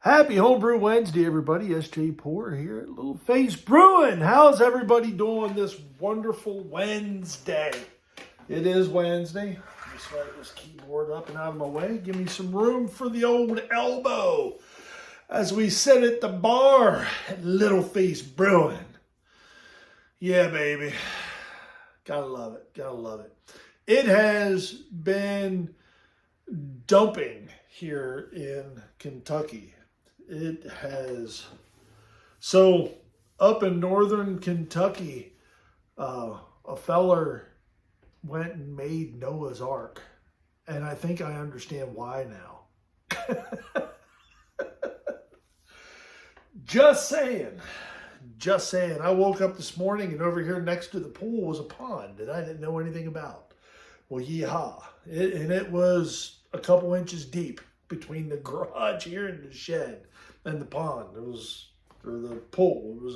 Happy Homebrew Wednesday, everybody. S.J. Poor here at Little Face Brewing. How's everybody doing this wonderful Wednesday? It is Wednesday. Just light this keyboard up and out of my way. Give me some room for the old elbow as we sit at the bar at Little Face Brewing. Yeah, baby. Gotta love it. Gotta love it. It has been dumping here in Kentucky. It has. So up in northern Kentucky, a feller went and made Noah's Ark. And I think I understand why now. Just saying. Just saying. I woke up this morning and over here next to the pool was a pond that I didn't know anything about. Well, yeehaw. And it was a couple inches deep between the garage here and the shed and the pond. It was, or the pool. It was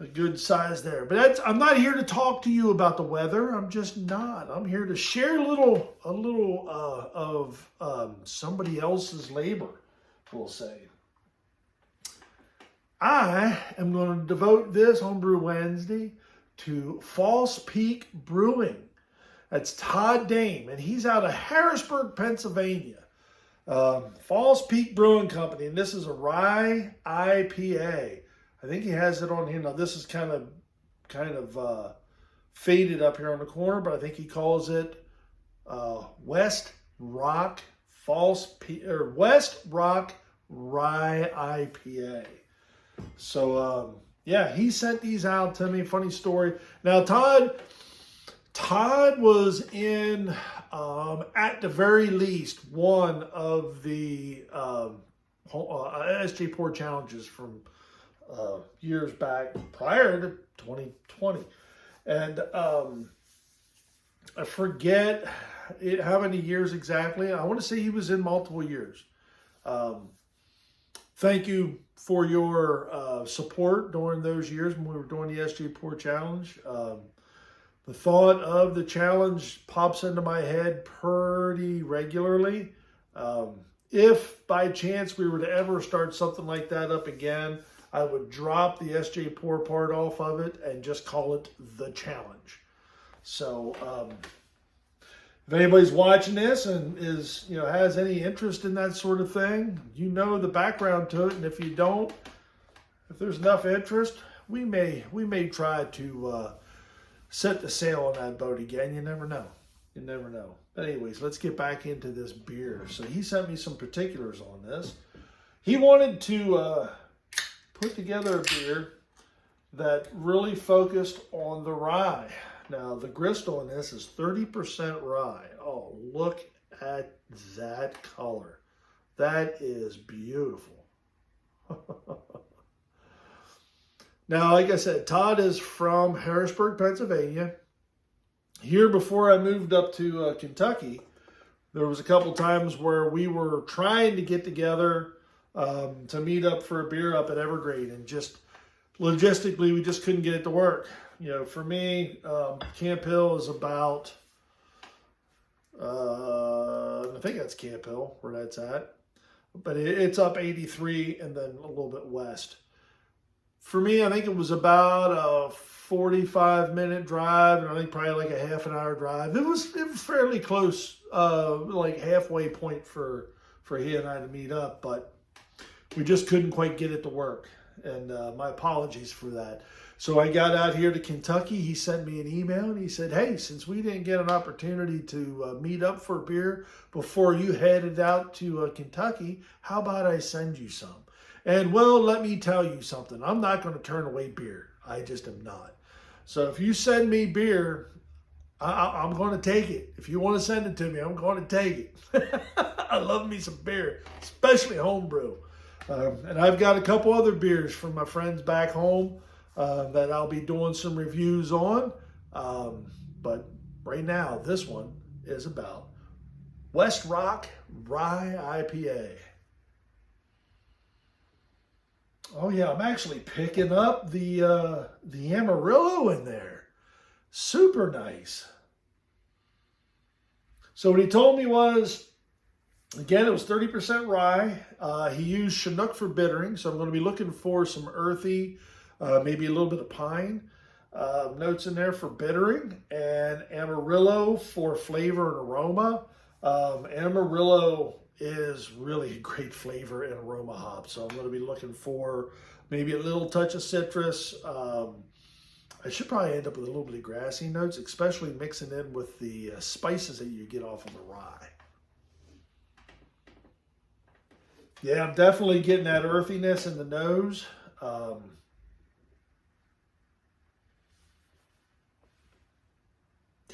a good size there. But I'm not here to talk to you about the weather. I'm just not. I'm here to share a little of somebody else's labor, we'll say. I am going to devote this Homebrew Wednesday to False Peak Brewing. That's Todd Dame, and he's out of Harrisburg, Pennsylvania. Falls Peak Brewing Company, and this is a Rye IPA. I think he has it on here. Now, this is kind of faded up here on the corner, but I think he calls it West Rock Rye IPA. So, yeah, he sent these out to me. Funny story. Now, Todd was in, at the very least, one of the SJ Pour challenges from years back prior to 2020. And I forget how many years exactly. I want to say he was in multiple years. Thank you for your support during those years when we were doing the SJ Pour challenge. The thought of the challenge pops into my head pretty regularly. If by chance we were to ever start something like that up again, I would drop the SJ Pour part off of it and just call it the challenge. So if anybody's watching this and has any interest in that sort of thing, you know the background to it. And if you don't, if there's enough interest, we may try to set the sail on that boat again. You never know. You never know. But anyways, let's get back into this beer. So he sent me some particulars on this. He wanted to put together a beer that really focused on the rye. Now, the grist on this is 30% rye. Oh, look at that color. That is beautiful. Now, like I said, Todd is from Harrisburg, Pennsylvania. Here, before I moved up to Kentucky, there was a couple times where we were trying to get together to meet up for a beer up at Evergreen, and just logistically, we just couldn't get it to work. For me, Camp Hill is about, I think that's Camp Hill where that's at, but it's up 83 and then a little bit west. For me, I think it was about a 45-minute drive, and I think probably like a half an hour drive. It was fairly close, like halfway point for he and I to meet up, but we just couldn't quite get it to work. And my apologies for that. So I got out here to Kentucky. He sent me an email and he said, hey, since we didn't get an opportunity to meet up for a beer before you headed out to Kentucky, how about I send you some? And well, let me tell you something. I'm not going to turn away beer. I just am not. So if you send me beer, I'm going to take it. If you want to send it to me, I'm going to take it. I love me some beer, especially homebrew. And I've got a couple other beers from my friends back home that I'll be doing some reviews on. But right now, this one is about West Rock Rye IPA. Oh yeah, I'm actually picking up the Amarillo in there. Super nice. So what he told me was Again, it was 30% rye. He used Chinook for bittering, so I'm going to be looking for some earthy, maybe a little bit of pine notes in there for bittering, and Amarillo for flavor and aroma. Amarillo is really a great flavor and aroma hop, so I'm going to be looking for maybe a little touch of citrus. I should probably end up with a little bit of grassy notes, especially mixing in with the spices that you get off of the rye. Yeah, I'm definitely getting that earthiness in the nose.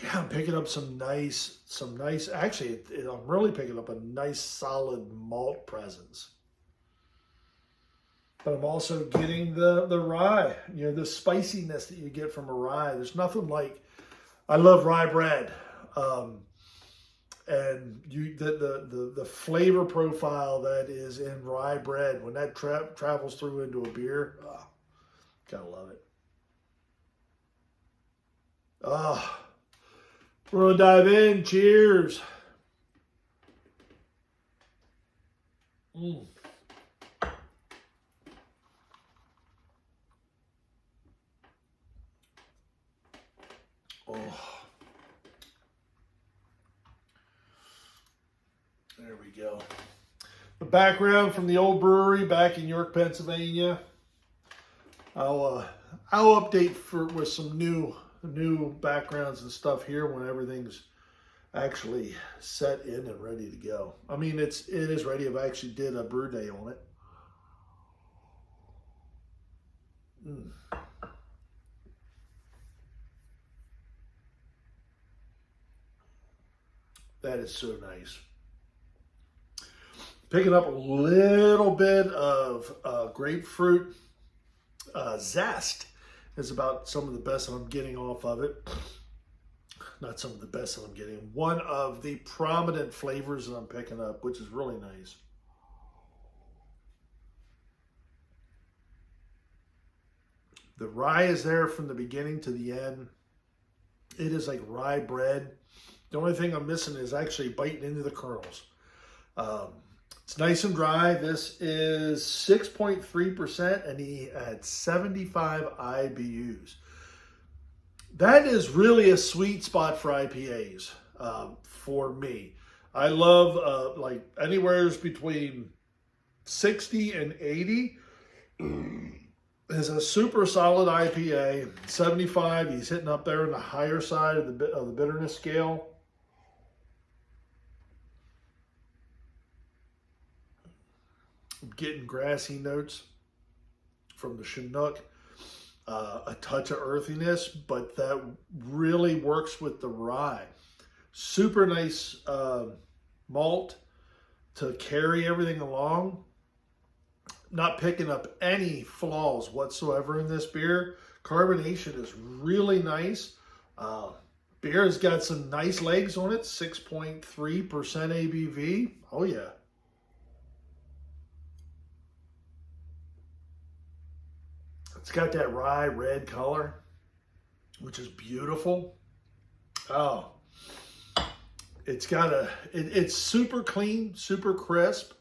Yeah, I'm picking up some nice, actually, I'm really picking up a nice solid malt presence. But I'm also getting the rye, the spiciness that you get from a rye. There's nothing like, I love rye bread. And the flavor profile that is in rye bread, when that travels through into a beer, gotta love it. We're gonna dive in. Cheers. There we go. The background from the old brewery back in York, Pennsylvania. I'll update with some new backgrounds and stuff here when everything's actually set in and ready to go. I mean, it is ready. I've actually did a brew day on it. That is so nice. Picking up a little bit of grapefruit zest is about some of the best that I'm getting off of it. Not some of the best that I'm getting. One of the prominent flavors that I'm picking up, which is really nice. The rye is there from the beginning to the end. It is like rye bread. The only thing I'm missing is actually biting into the kernels. It's nice and dry. This is 6.3%, and he had 75 IBUs. That is really a sweet spot for IPAs for me. I love like anywhere between 60 and 80 is a super solid IPA. 75, he's hitting up there in the higher side of the bitterness scale. I'm getting grassy notes from the Chinook, a touch of earthiness, but that really works with the rye. Super nice malt to carry everything along. Not picking up any flaws whatsoever in this beer. Carbonation is really nice. Beer has got some nice legs on it, 6.3% ABV. Oh yeah. It's got that rye red color, which is beautiful. Oh, it's got it's super clean, super crisp.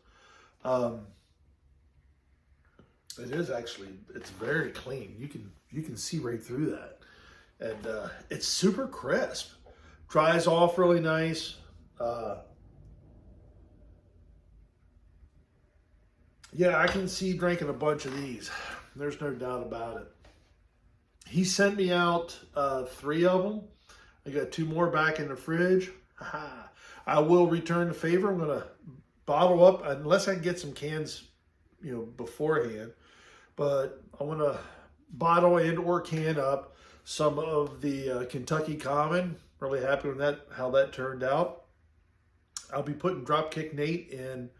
It is actually, it's very clean. You can see right through that. And it's super crisp. Dries off really nice. Yeah, I can see drinking a bunch of these. There's no doubt about it. He sent me out 3 of them. I got 2 more back in the fridge. I will return the favor. I'm going to bottle up, unless I can get some cans, beforehand. But I want to bottle and or can up some of the Kentucky Common. Really happy with that, how that turned out. I'll be putting Dropkick Nate in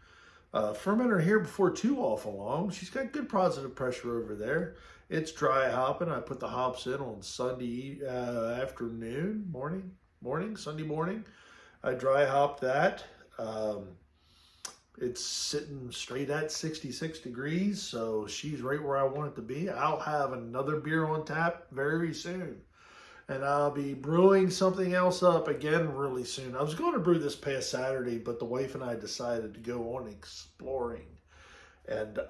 fermenter here before too awful long. She's got good positive pressure over there. It's dry hopping. I put the hops in on Sunday Sunday morning. I dry hopped that. It's sitting straight at 66 degrees, so she's right where I want it to be. I'll have another beer on tap very soon. And I'll be brewing something else up again really soon. I was going to brew this past Saturday, but the wife and I decided to go on exploring. And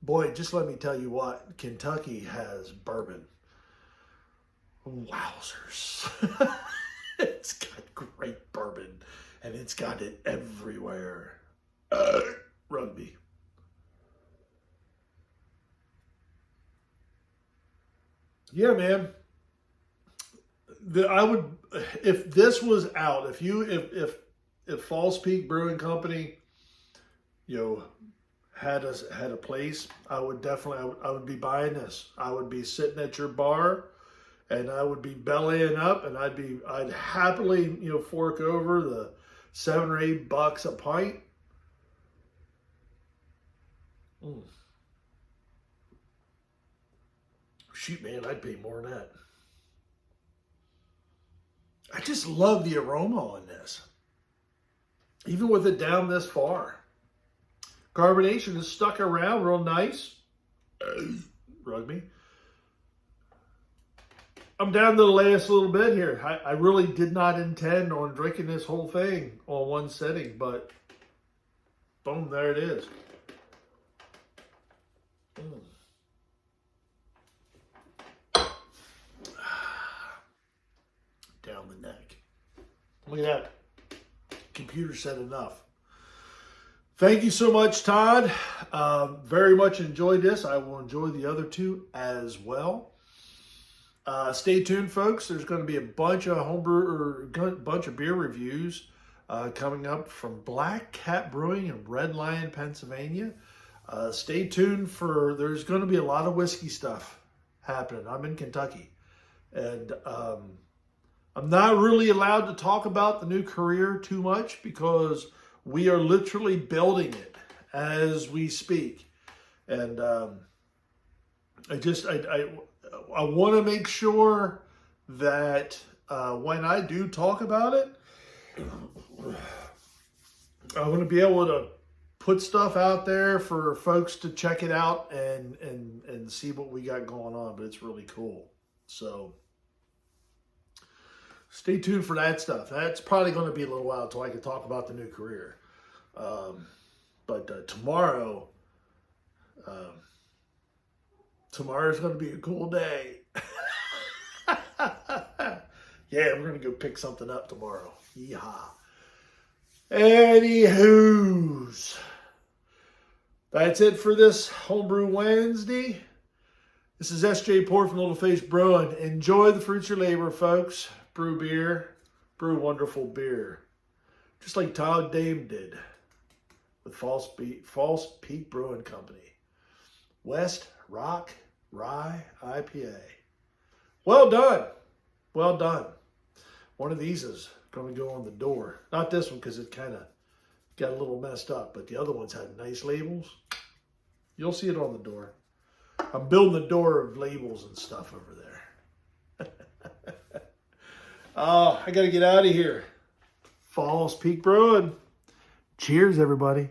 boy, just let me tell you what, Kentucky has bourbon. Wowzers. It's got great bourbon, and it's got it everywhere. Rugby. Yeah, man. I would, if this was out, if Falls Peak Brewing Company, had a place, I would definitely, I would be buying this. I would be sitting at your bar, and I would be bellying up, and I'd happily, fork over the $7 or $8 a pint. Shoot, man, I'd pay more than that. I just love the aroma on this, even with it down this far. Carbonation is stuck around real nice. Rugby. I'm down to the last little bit here. I really did not intend on drinking this whole thing on one sitting, but boom, there it is. Down the neck. Look at that. Computer said enough. Thank you so much, Todd. Very much enjoyed this. I will enjoy the other two as well. Stay tuned, folks. There's going to be a bunch of homebrew or bunch of beer reviews coming up from Black Cat Brewing in Red Lion, Pennsylvania. Stay tuned for, there's going to be a lot of whiskey stuff happening. I'm in Kentucky, and I'm not really allowed to talk about the new career too much because we are literally building it as we speak. And I want to make sure that when I do talk about it, I want to be able to put stuff out there for folks to check it out and see what we got going on. But it's really cool. So stay tuned for that stuff. That's probably going to be a little while until I can talk about the new career. But tomorrow, tomorrow's going to be a cool day. Yeah, we're going to go pick something up tomorrow. Yeehaw. Anywho's, that's it for this Homebrew Wednesday. This is S.J. Port from Little Face Brewing. Enjoy the fruits of your labor, folks. Brew beer. Brew wonderful beer. Just like Todd Dame did with False Peak Brewing Company. West Rock Rye IPA. Well done. Well done. One of these is going to go on the door. Not this one because it kind of got a little messed up, but the other ones had nice labels. You'll see it on the door. I'm building the door of labels and stuff over there. Oh, I got to get out of here. Falls Peak Brewing. Cheers, everybody.